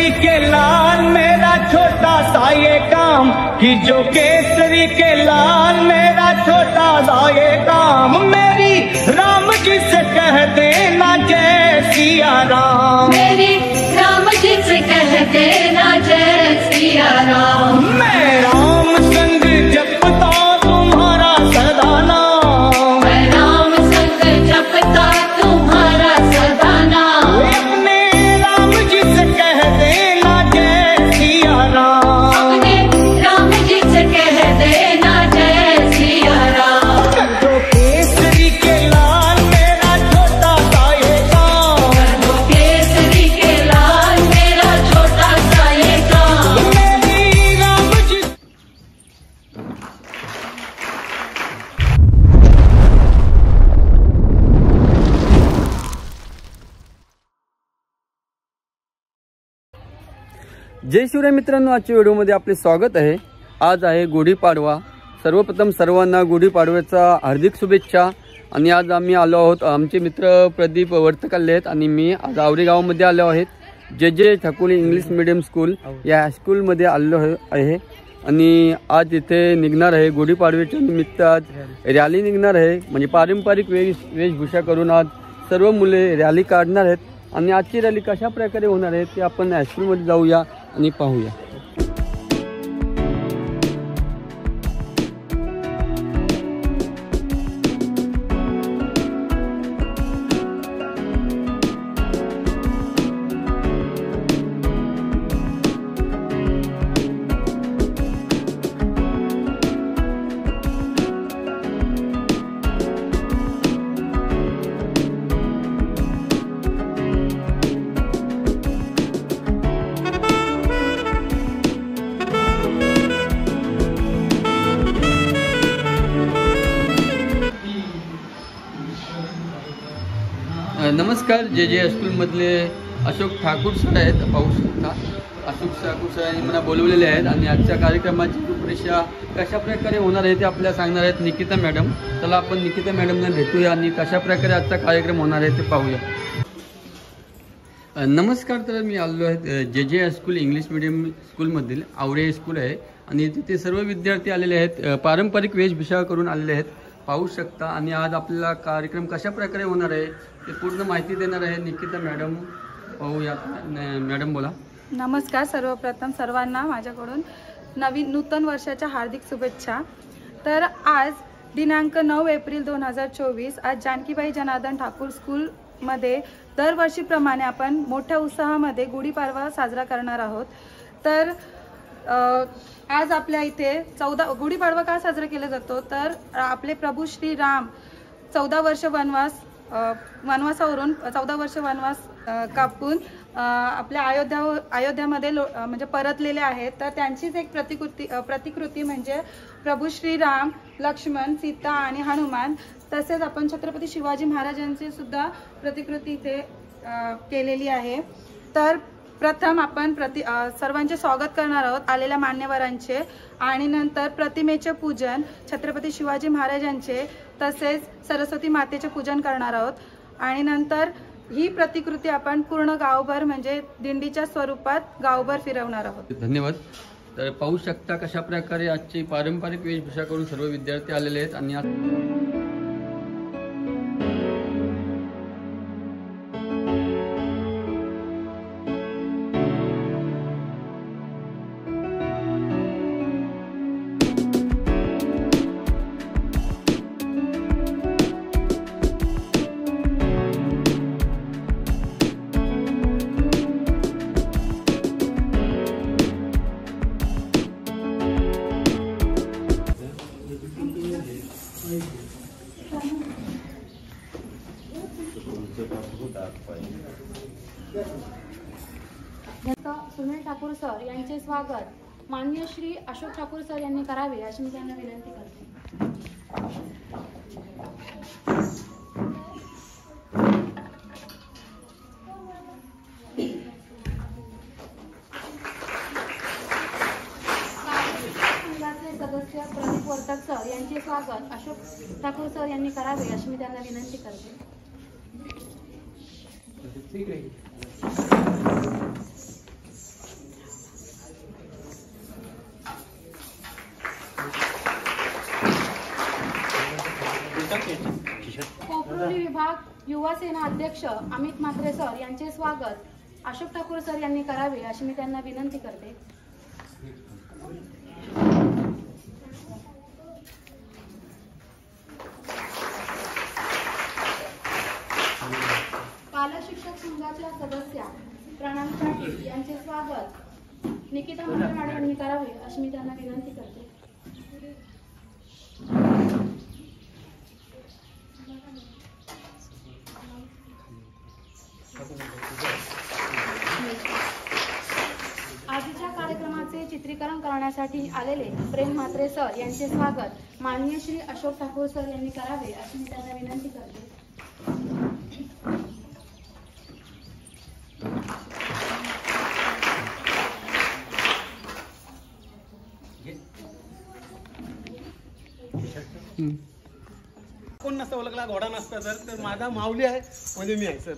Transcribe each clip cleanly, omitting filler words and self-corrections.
केसरी के लाल मेरा छोटा सा ये काम, कि जो केसरी के लाल मेरा छोटा सा ये काम, मेरी राम जी से कह देना जय सिया राम, मेरी राम जी से कह देना जय सिया राम। मैं राम संग जपता तुम्हारा सदा नाम, मैं राम संग जपता तुम्हारा सदा नाम, अपने राम जी से कह देना जय सिया राम, अपने राम जी से कह देना जय सिया राम। जो केसरी के लाल मेरा छोटा सा ये काम, जो केसरी के लाल मेरा छोटा सा ये काम, मेरी राम जी। जय शिवराय मित्रांनो, आजच्या व्हिडिओमध्ये आपले स्वागत आहे। आज आहे गुढीपाडवा। सर्वप्रथम सर्वांना गुढीपाडव्याचा हार्दिक शुभेच्छा। आणि आज आम्ही आलो आहोत, आमचे मित्र प्रदीप वर्तकल्ले आहेत आणि मी आज आवरी गावामध्ये आलो आहेत। जे जे ठाकुले इंग्लिश मीडियम स्कूल या हायस्कूलमध्ये आलो आहे आणि आज इथे निघणार आहे गुढीपाडव्याच्या निमित्त आज रॅली निघणार आहे। म्हणजे पारंपरिक वेशभूषा करून आज सर्व मुले रॅली काढणार आहेत आणि आजची रॅली कशा प्रकारे होणार आहे ते आपण हायस्कूलमध्ये जाऊया आणि पाहूया। नमस्कार, जे जे हायस्कूलमधले अशोक ठाकूर सर आहेत, पाहू शकता। अशोक ठाकूर सर यांनी मला बोलवलेले आहेत आणि आजच्या कार्यक्रमाची रूपरेषा कशा प्रकारे होणार आहे ते आपल्याला सांगणार आहेत निकिता मॅडम। चला आपण निकिता मॅडमला भेटूया आणि कशा प्रकारे आजचा कार्यक्रम होणार आहे ते पाहूया। नमस्कार, तर मी आलो आहे जे जे हायस्कूल इंग्लिश मीडियम स्कूलमधील आवरे स्कूल आहे आणि तिथे सर्व विद्यार्थी आलेले आहेत, पारंपरिक वेशभूषा करून आलेले आहेत, पाहू शकता। आणि आज आपल्याला कार्यक्रम कशा प्रकारे होणार आहे ते पूर्ण माहिती देणार आहे निकिता मॅडम। पाहूया मॅडम, बोला। नमस्कार, सर्वप्रथम सर्वांना माझ्याकडून नूतन वर्षाच्या हार्दिक शुभेच्छा। तर आज दिनांक 9 एप्रिल 2024 आज जानकीबाई जनार्दन ठाकूर स्कूलमध्ये दरवर्षीप्रमाणे आपण मोठ्या उत्साहामध्ये गुढीपाडवा साजरा करणार आहोत। तर आज आपल्या इथे गुढीपाडवा का साजरा केला जातो, तर आपले प्रभू श्री राम 14 वर्ष वनवासावरून 14 वर्ष वनवास कापून आपल्या अयोध्यामध्ये म्हणजे परतलेले आहेत। तर त्यांचीच एक प्रतिकृती म्हणजे प्रभू श्री राम, लक्ष्मण, सीता आणि हनुमान, तसेच आपण छत्रपती शिवाजी महाराजांची सुद्धा प्रतिकृती इथे केलेली आहे। तर प्रथम आपण सर्वांचे स्वागत करणार आहोत आलेल्या मान्यवरांचे, आणि नंतर प्रतिमेचे पूजन, छत्रपती शिवाजी महाराजांचे तसेच सरस्वती मातेचे पूजन करणार आहोत, आणि नंतर ही प्रतिकृती आपण पूर्ण गावभर म्हणजे दिंडीच्या स्वरूपात गावभर फिरवणार आहोत। धन्यवाद। तर पाहू शकता कशा प्रकारे आजची पारंपरिक वेशभूषा करून सर्व विद्यार्थी आलेले आहेत आणि सुनील ठाकूर सर यांचे स्वागत माननीय श्री अशोक ठाकूर सर यांनी करावे अशी मी त्यांना विनंती करते। सदस्य प्रदीप वर्तक सर यांचे स्वागत अशोक ठाकूर सर यांनी करावे अशी मी त्यांना विनंती करते। युवा सेना अध्यक्ष अमित म्हात्रे सर यांचे स्वागत अशोक ठाकूर सर यांनी करावे अशी मी त्यांना विनंती करते. पालक शिक्षक संघाच्या सदस्या प्रणाली पाटील यांचे स्वागत निकिता मुंडे मॅडम यांनी करावे अशी मी त्यांना विनंती करते. आजच्या कार्यक्रमाचे चित्रीकरण करण्यासाठी आलेले प्रेम म्हात्रे सर यांचे स्वागत माननीय श्री अशोक ठाकूर सर यांनी करावे अशी मी त्यांना विनंती करते. कोण नसतं ओळखला घोडा नसता तर माझा माऊली आहे म्हणजे मी आहे सर.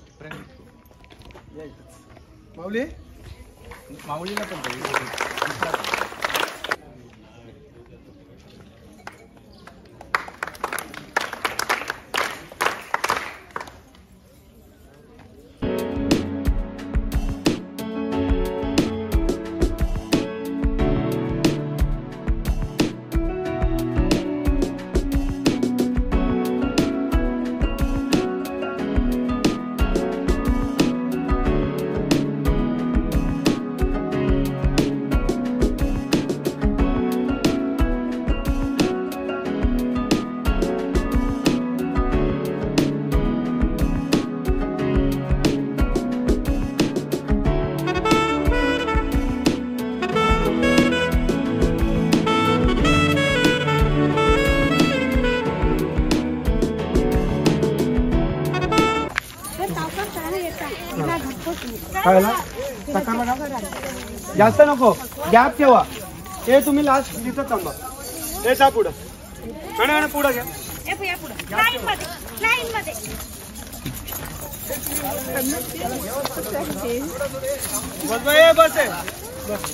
माऊली माऊलीला पण जास्त नको गॅप ठेवा. हे तुम्ही लास्ट तिथं थांबा. हे चा पुढं आणि पुढं घ्या. बस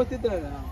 व्यवस्थित राहा.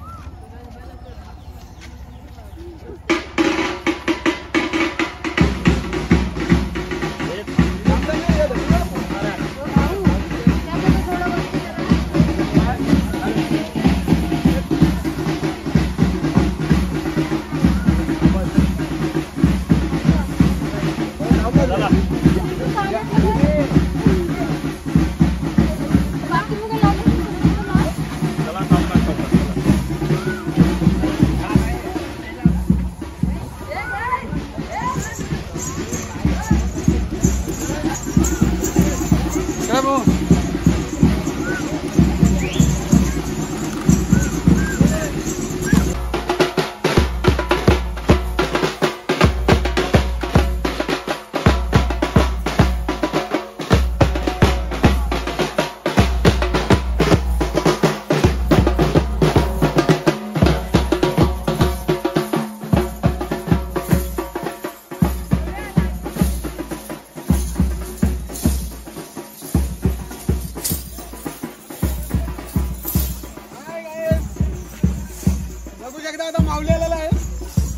माऊली आलेला आहे.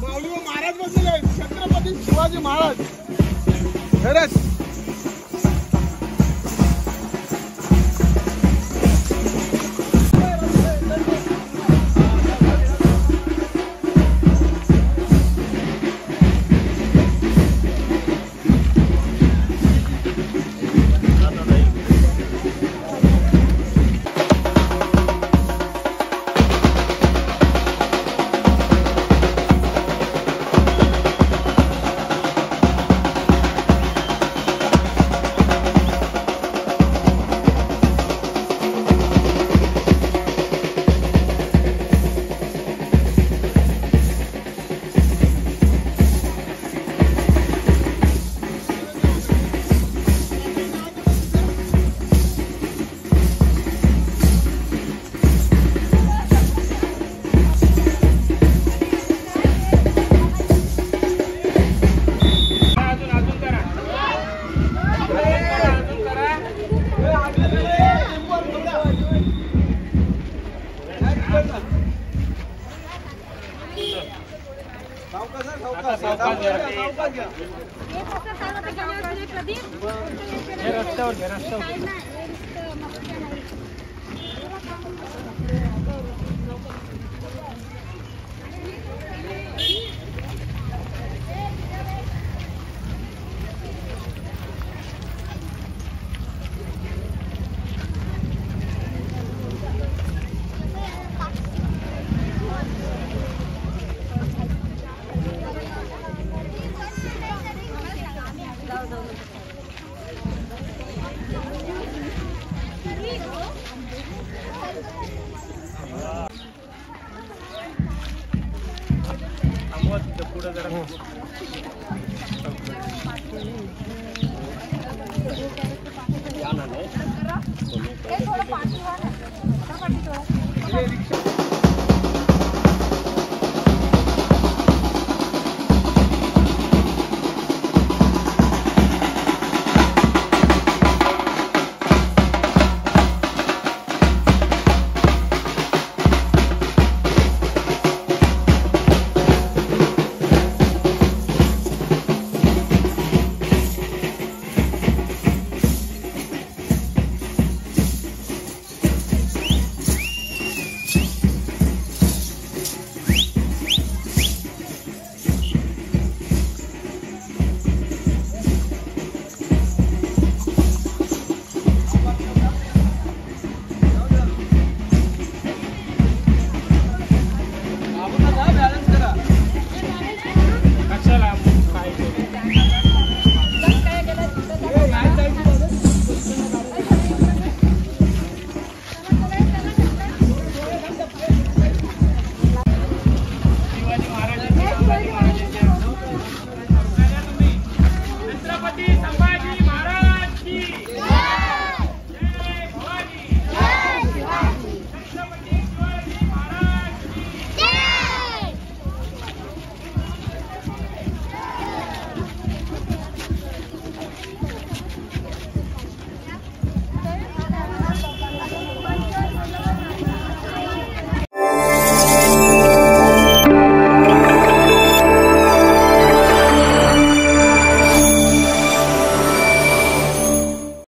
माऊली महाराज बसलेले आहेत, छत्रपती शिवाजी महाराज. खरंच थोडं पाठी